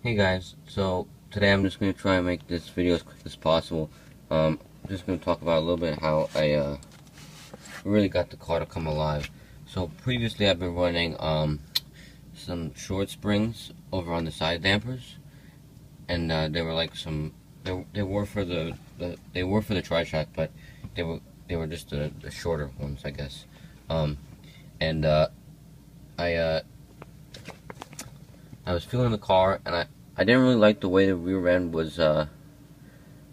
Hey guys, so today I'm just going to try and make this video as quick as possible. I'm just going to talk about a little bit how I really got the car to come alive. So previously I've been running some short springs over on the side dampers, and they were like they were for they were for the tri-track, but they were just the shorter ones, I guess. And I uh, I was feeling the car, and I didn't really like the way the rear end was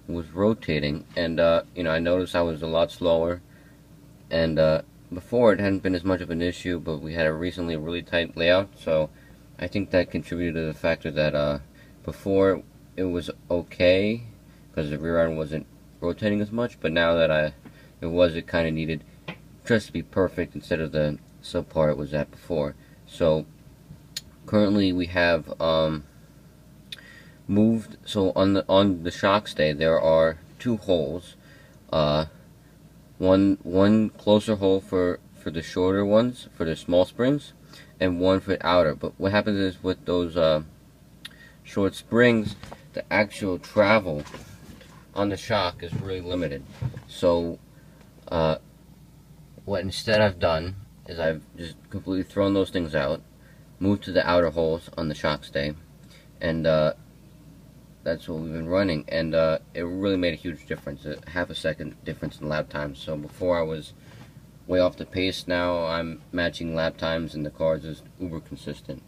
rotating, and I noticed I was a lot slower, and before it hadn't been as much of an issue, but we had a recently really tight layout, so I think that contributed to the factor that before it was okay because the rear end wasn't rotating as much, but now that it kind of needed just to be perfect instead of the subpar it was at before. So currently we have moved, so on the shock stay there are two holes, uh, one closer hole for the shorter ones, for the small springs, and one for the outer. But what happens is with those short springs, the actual travel on the shock is really limited. So what instead I've done is I've just completely thrown those things out, moved to the outer holes on the shock stay, and that's what we've been running, and it really made a huge difference, a half a second difference in lap times. So before I was way off the pace, now I'm matching lap times, and the car is just uber consistent,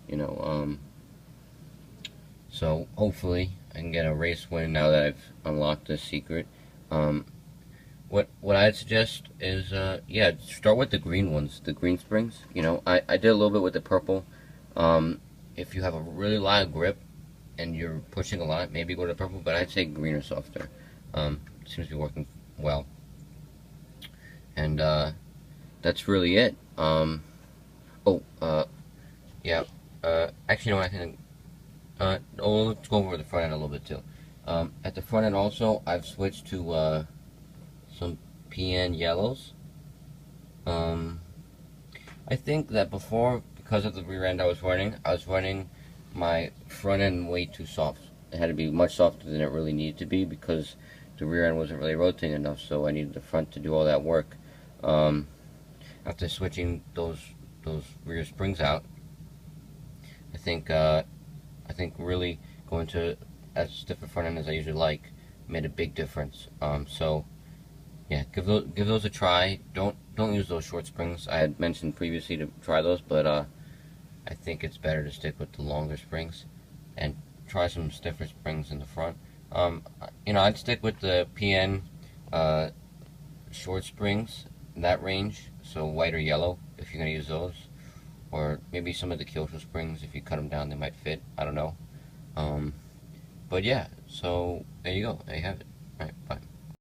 so hopefully I can get a race win now that I've unlocked this secret. What I'd suggest is, yeah, start with the green ones, the green springs. I did a little bit with the purple. If you have a really light grip and you're pushing a lot, maybe go to purple, but I'd say green or softer. Seems to be working well. And that's really it. Yeah. Actually, no, I think. Let's go over the front end a little bit too. At the front end also, I've switched to some PN yellows. I think that before, because of the rear end I was running my front end way too soft. It had to be much softer than it really needed to be because the rear end wasn't really rotating enough, so I needed the front to do all that work. After switching those rear springs out, I think really going to as stiff a front end as I usually like made a big difference. So yeah, give those a try. Don't use those short springs. I had mentioned previously to try those, but I think it's better to stick with the longer springs and try some stiffer springs in the front. I'd stick with the PN short springs in that range, so white or yellow if you're going to use those, or maybe some of the Kyosho springs. If you cut them down, they might fit. I don't know. But yeah, so there you go. There you have it. All right, bye.